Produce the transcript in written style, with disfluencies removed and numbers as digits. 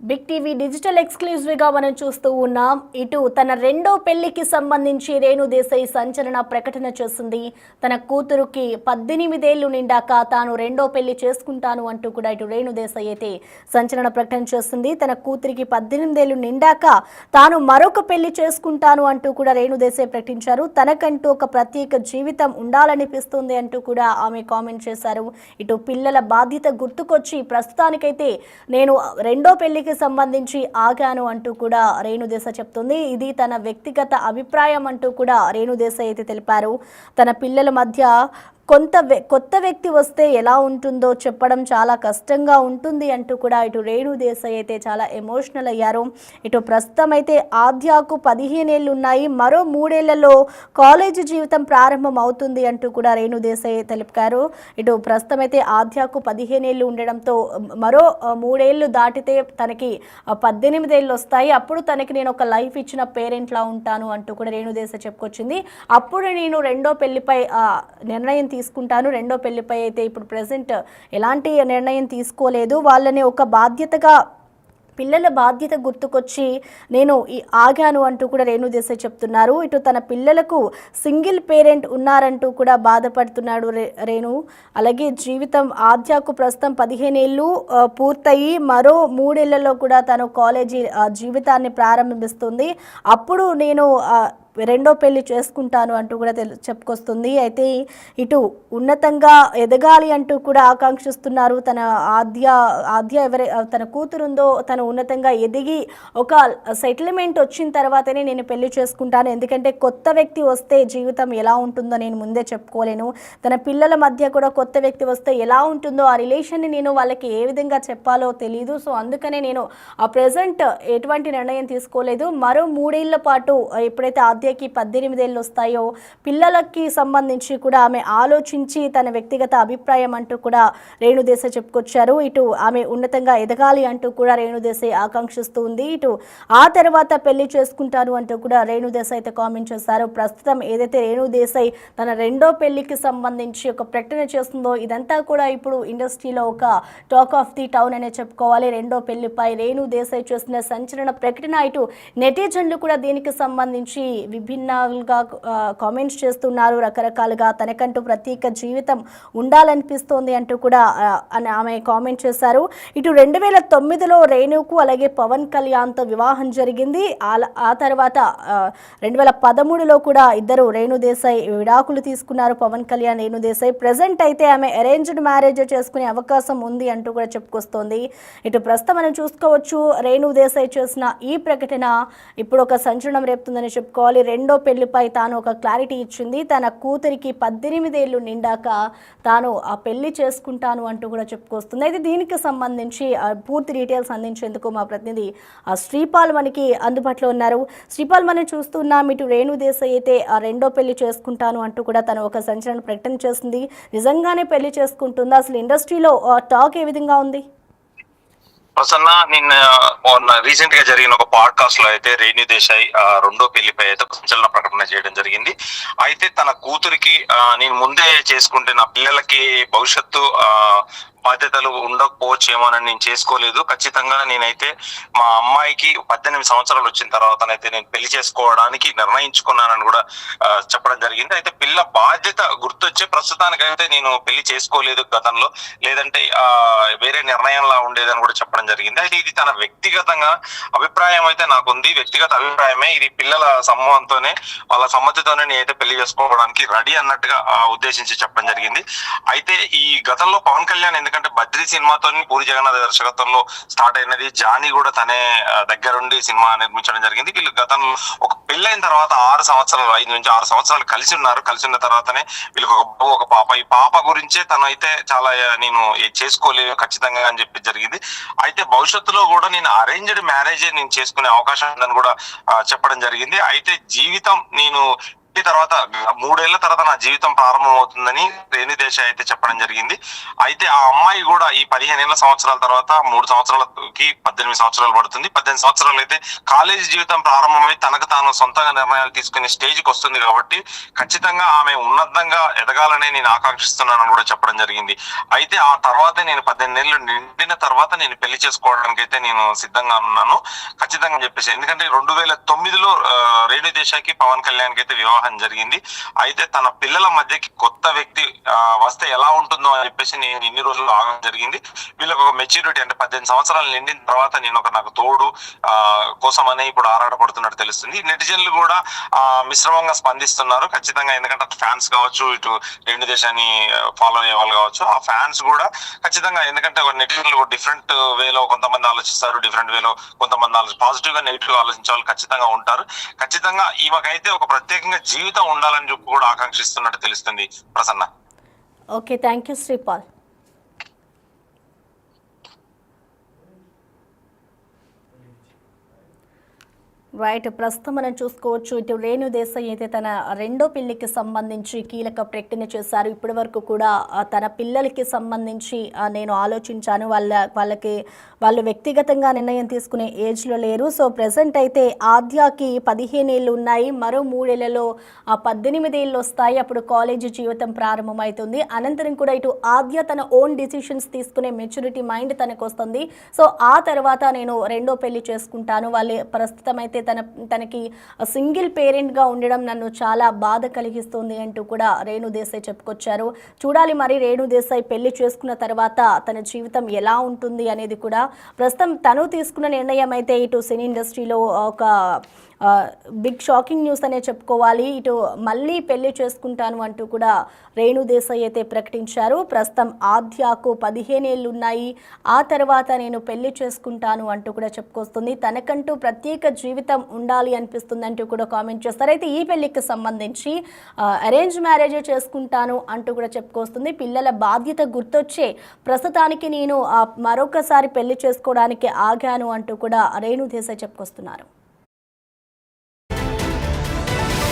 Big TV digital exclusive గా మనం చూస్తూ ఉన్నాం. ఇటు తన రెండో పెళ్లికి సంబంధించి రేణు దేశాయ్ సంచలన ప్రకటన చేసింది. తన కూతురుకి 18 ఏళ్లు నిండాక తాను రెండో పెళ్లి చేసుకుంటాను అంటూ కూడా ఇటు రేణు దేశాయ్ అయితే సంచలన ప్రకటన చేస్తుంది. తన కూతురికి 18 ఏళ్లు నిండాక తాను మరొక పెళ్లి చేసుకుంటాను అంటూ కూడా రేణు దేశాయ్ ప్రకటించారు. తనకంటూ ఒక ప్రత్యేక జీవితం ఉండాలనిపిస్తుంది అంటూ కూడా ఆమె కామెంట్ చేశారు. ఇటు పిల్లల బాధ్యత గుర్తుకొచ్చి ప్రస్తుతానికైతే నేను రెండో పెళ్లికి సంబంధించి ఆగాను అంటూ కూడా రేణు దేశాయ్ చెప్తుంది. ఇది తన వ్యక్తిగత అభిప్రాయం అంటూ కూడా రేణు దేశాయ్ అయితే తెలిపారు. తన పిల్లల మధ్య కొత్త వ్యక్తి వస్తే ఎలా ఉంటుందో చెప్పడం చాలా కష్టంగా ఉంటుంది అంటూ కూడా ఇటు రేణు దేశాయ్ అయితే చాలా ఎమోషనల్ అయ్యారు. ఇటు ప్రస్తుతం అయితే ఆద్యాకు 15 ఏళ్ళు ఉన్నాయి. మరో 3 ఏళ్లలో కాలేజీ జీవితం ప్రారంభం అవుతుంది అంటూ కూడా రేణు దేశాయ్ తెలిపారు. ఇటు ప్రస్తుతం అయితే ఆద్యాకు 15 ఏళ్ళు ఉండడంతో మరో 3 ఏళ్ళు దాటితే తనకి 18 ఏళ్ళు వస్తాయి. అప్పుడు తనకి నేను ఒక లైఫ్ ఇచ్చిన పేరెంట్లా ఉంటాను అంటూ కూడా రేణు దేశాయ్ చెప్పుకొచ్చింది. అప్పుడు నేను రెండో పెళ్లిపై నిర్ణయం తీసుకుంటాను. రెండో పెళ్లిపై అయితే ఇప్పుడు ప్రెసెంట్ ఎలాంటి నిర్ణయం తీసుకోలేదు. వాళ్ళని ఒక బాధ్యతగా పిల్లల బాధ్యత గుర్తుకొచ్చి నేను ఆగాను అంటూ కూడా రేణు దేశాయ్ చెప్తున్నారు. ఇటు తన పిల్లలకు సింగిల్ పేరెంట్ ఉన్నారంటూ కూడా బాధపడుతున్నాడు రేణు. అలాగే జీవితం ఆద్యాకు ప్రస్తుతం 15 ఏళ్ళు పూర్తయి మరో 3 ఏళ్లలో కూడా తను కాలేజీ జీవితాన్ని ప్రారంభిస్తుంది. అప్పుడు నేను రెండో పెళ్లి చేసుకుంటాను అంటూ కూడా చెప్పుకొస్తుంది. అయితే ఇటు ఉన్నతంగా ఎదగాలి అంటూ కూడా ఆకాంక్షిస్తున్నారు. తన ఆద్య తన కూతురుందో తను ఉన్నతంగా ఎదిగి ఒక సెటిల్మెంట్ వచ్చిన తర్వాతనే నేను పెళ్లి చేసుకుంటాను. ఎందుకంటే కొత్త వ్యక్తి వస్తే జీవితం ఎలా ఉంటుందో నేను ముందే చెప్పుకోలేను. తన పిల్లల మధ్య కూడా కొత్త వ్యక్తి వస్తే ఎలా ఉంటుందో ఆ రిలేషన్ని నేను వాళ్ళకి ఏ విధంగా చెప్పాలో తెలియదు. సో అందుకనే నేను ఆ ప్రెజెంట్ ఎటువంటి నిర్ణయం తీసుకోలేదు. మరో 3 ఏళ్ల పాటు ఎప్పుడైతే ఆద్యకి 18 ఏళ్ళు వస్తాయో పిల్లలకి సంబంధించి కూడా ఆమె ఆలోచించి తన వ్యక్తిగత అభిప్రాయం అంటూ కూడా రేణు దేశాయ్ చెప్పుకొచ్చారు. ఇటు ఆమె ఉన్నతంగా ఎదగాలి అంటూ కూడా రేణు దేశాయ్ ఆకాంక్షిస్తూ ఉంది. ఇటు ఆ తర్వాత పెళ్లి చేసుకుంటాను అంటూ కూడా రేణు దేశాయ్ అయితే కామెంట్ చేశారు. ప్రస్తుతం ఏదైతే రేణు దేశాయ్ తన రెండో పెళ్లికి సంబంధించి ఒక ప్రకటన చేస్తుందో ఇదంతా కూడా ఇప్పుడు ఇండస్ట్రీలో ఒక టాక్ ఆఫ్ ది టౌన్ అనే చెప్పుకోవాలి. రెండో పెళ్లిపై రేణు దేశాయ్ చేసిన సంచలన ప్రకటన ఇటు నెటిజన్లు కూడా దీనికి సంబంధించి విభిన్నంగా కామెంట్స్ చేస్తున్నారు. రకరకాలుగా తనకంటూ ప్రత్యేక జీవితం ఉండాలనిపిస్తోంది అంటూ కూడా ఆమె కామెంట్ చేశారు. ఇటు 2009లో రేణుకు అలాగే పవన్ కళ్యాణ్తో వివాహం జరిగింది. ఆ తర్వాత 2013లో కూడా ఇద్దరు రేణు దేశాయ్ విడాకులు తీసుకున్నారు. పవన్ కళ్యాణ్ రేణు దేశాయ్ ప్రెజెంట్ అయితే ఆమె అరేంజ్డ్ మ్యారేజ్ చేసుకునే అవకాశం ఉంది అంటూ కూడా చెప్పుకొస్తోంది. ఇటు ప్రస్తుతం మనం చూసుకోవచ్చు రేణు దేశాయ్ చేసిన ఈ ప్రకటన ఇప్పుడు ఒక సంచలనం రేపుతుందని చెప్పుకోవాలి. రెండో పెళ్లిపై తాను ఒక క్లారిటీ ఇచ్చింది. తన కూతురికి 18 ఏళ్ళు నిండాక తాను ఆ పెళ్లి చేసుకుంటాను అంటూ కూడా చెప్పుకొస్తుంది. అయితే దీనికి సంబంధించి పూర్తి డీటెయిల్స్ అందించేందుకు మా ప్రతినిధి శ్రీపాల్ మనకి అందుబాటులో ఉన్నారు. శ్రీపాల్, మనం చూస్తున్నాం ఇటు రేణు దేశాయ్ అయితే ఆ రెండో పెళ్లి చేసుకుంటాను అంటూ కూడా తను ఒక సంచలన ప్రకటన చేస్తుంది. నిజంగానే పెళ్లి చేసుకుంటుందా? అసలు ఇండస్ట్రీలో టాక్ ఏ విధంగా ఉంది? ప్రసన్న, నిన్న రీసెంట్ గా జరిగిన ఒక పాడ్కాస్ట్ లో అయితే రేణు దేశాయ్ రెండో పెళ్లిపై అయితే ఒక సంచలన ప్రకటన చేయడం జరిగింది. అయితే తన కూతురికి నేను ముందే చేసుకుంటే నా పిల్లలకి భవిష్యత్తు బాధ్యతలు ఉండకపోవచ్చేమోనని నేను చేసుకోలేదు. ఖచ్చితంగా నేనైతే మా అమ్మాయికి 18 సంవత్సరాలు వచ్చిన తర్వాతనైతే నేను పెళ్లి చేసుకోవడానికి నిర్ణయించుకున్నానని కూడా చెప్పడం జరిగింది. అయితే పిల్ల బాధ్యత గుర్తొచ్చే ప్రస్తుతానికైతే నేను పెళ్లి చేసుకోలేదు గతంలో, లేదంటే వేరే నిర్ణయంలా ఉండేదని కూడా చెప్పడం జరిగింది. అయితే ఇది తన వ్యక్తిగతంగా అభిప్రాయం అయితే నాకుంది. వ్యక్తిగత అభిప్రాయమే ఇది. పిల్లల సమూహంతోనే వాళ్ళ సమ్మతితోనే నేనైతే పెళ్లి చేసుకోవడానికి రెడీ అన్నట్టుగా ఉద్దేశించి చెప్పడం జరిగింది. అయితే ఈ గతంలో పవన్ కళ్యాణ్ ఎందుకంటే బద్రీ సినిమాతో పూరి జగన్నాథ్ దర్శకత్వంలో స్టార్ట్ అయినది, జానీ కూడా తనే దగ్గరుండి సినిమా నిర్మించడం జరిగింది. వీళ్ళు గతంలో ఒక పెళ్ళైన తర్వాత 5 నుంచి 6 సంవత్సరాలు కలిసి ఉన్నారు. కలిసి ఉన్న తర్వాతనే వీళ్ళకి ఒక బాబు ఒక పాప. ఈ పాప గురించే తను అయితే చాలా నేను చేసుకోలేదు ఖచ్చితంగా అని చెప్పి జరిగింది. అయితే భవిష్యత్తులో కూడా నేను అరేంజ్డ్ మ్యారేజ్ నేను చేసుకునే అవకాశం ఉందని కూడా చెప్పడం జరిగింది. అయితే జీవితం నేను తర్వాత 3 ఏళ్ల తర్వాత నా జీవితం ప్రారంభమవుతుందని రేణు దేశాయ్ అయితే చెప్పడం జరిగింది. అయితే ఆ అమ్మాయి కూడా ఈ 15 సంవత్సరాల తర్వాత 3 సంవత్సరాలకి 18 సంవత్సరాలు పడుతుంది. 18 సంవత్సరాలు అయితే కాలేజీ జీవితం ప్రారంభమై తనకు తాను సొంతంగా నిర్ణయాలు తీసుకునే స్టేజ్కి వస్తుంది కాబట్టి ఖచ్చితంగా ఆమె ఉన్నతంగా ఎదగాలని నేను ఆకాంక్షిస్తున్నానని కూడా చెప్పడం జరిగింది. అయితే ఆ తర్వాత నేను 18 ఏళ్ళు నిండిన తర్వాత నేను పెళ్లి చేసుకోవడానికి అయితే నేను సిద్ధంగా ఉన్నాను ఖచ్చితంగా చెప్పేసి. ఎందుకంటే 2009లో రేణు దేశాయ్కి పవన్ కళ్యాణ్ కి అయితే వివాహం జరిగింది. అయితే తన పిల్లల మధ్యకి కొత్త వ్యక్తి వస్తే ఎలా ఉంటుందో అని చెప్పేసి నేను ఇన్ని రోజులు ఆగడం జరిగింది. వీళ్ళకి ఒక మెచ్యూరిటీ అంటే 18 సంవత్సరాలు నిండిన తర్వాత నేను నాకు తోడు కోసమనే ఇప్పుడు ఆరాటపడుతున్నట్టు తెలుస్తుంది. నెటిజన్లు కూడా మిశ్రమంగా స్పందిస్తున్నారు ఖచ్చితంగా. ఎందుకంటే ఫ్యాన్స్ కావచ్చు, ఇటు రేణు దేశాన్ని ఫాలో అయ్యే వాళ్ళు కావచ్చు, ఆ ఫ్యాన్స్ కూడా ఖచ్చితంగా. ఎందుకంటే నెటిజన్లు డిఫరెంట్ వేలో కొంతమంది ఆలోచిస్తారు, డిఫరెంట్ వేలో కొంతమంది పాజిటివ్ గా నెగిటివ్ గా ఆలోచించే వాళ్ళు ఖచ్చితంగా ఉంటారు. ఖచ్చితంగా ఈమెకైతే ఒక ప్రత్యేకంగా జీవితం ఉండాలని చెప్పి కూడా ఆకాంక్షిస్తున్నట్టు తెలుస్తుంది Prasanna. Okay, thank you Sripal. Right, ప్రస్తుతం మనం చూసుకోవచ్చు ఇటు రేణు దేశాయ్ అయితే తన రెండో పెళ్లికి సంబంధించి కీలక ప్రకటన చేశారు. ఇప్పటి వరకు కూడా తన పిల్లలకి సంబంధించి నేను ఆలోచించాను, వాళ్ళు వ్యక్తిగతంగా నిర్ణయం తీసుకునే ఏజ్లో లేరు. సో ప్రజెంట్ అయితే ఆద్యాకి 15 ఏళ్ళు ఉన్నాయి, మరో 3 ఏళ్లలో 18 ఏళ్ళు వస్తాయి. అప్పుడు కాలేజీ జీవితం ప్రారంభమవుతుంది. అనంతరం కూడా ఇటు ఆద్య తన ఓన్ డిసిషన్స్ తీసుకునే మెచ్యూరిటీ మైండ్ తనకు వస్తుంది. సో ఆ తర్వాత నేను రెండో పెళ్లి చేసుకుంటాను. వాళ్ళు ప్రస్తుతం అయితే తనకి సింగిల్ పేరెంట్గా ఉండడం నన్ను చాలా బాధ కలిగిస్తుంది అంటూ కూడా రేణు దేశాయ్ చెప్పుకొచ్చారు. చూడాలి మరి రేణు దేశాయ్ పెళ్లి చేసుకున్న తర్వాత తన జీవితం ఎలా ఉంటుంది అనేది కూడా. ప్రస్తుతం తను తీసుకున్న నిర్ణయం అయితే ఇటు సినీ ఇండస్ట్రీలో ఒక బిగ్ షాకింగ్ న్యూస్ అనే చెప్పుకోవాలి. ఇటు మళ్ళీ పెళ్లి చేసుకుంటాను అంటూ కూడా రేణు దేశాయ్ అయితే ప్రకటించారు. ప్రస్తుతం ఆద్యాకు 15 ఏళ్ళు ఉన్నాయి, ఆ తర్వాత నేను పెళ్లి చేసుకుంటాను అంటూ కూడా చెప్పుకొస్తుంది. తనకంటూ ప్రత్యేక జీవితం ఉండాలి అనిపిస్తుంది అంటూ కూడా కామెంట్ చేస్తారు. అయితే ఈ పెళ్లికి సంబంధించి అరేంజ్ మ్యారేజ్ చేసుకుంటాను అంటూ కూడా చెప్పుకొస్తుంది. పిల్లల బాధ్యత గుర్తొచ్చే ప్రస్తుతానికి నేను మరొకసారి పెళ్లి చేసుకోవడానికి ఆగాను అంటూ కూడా రేణు దేశాయ్ చెప్పుకొస్తున్నారు.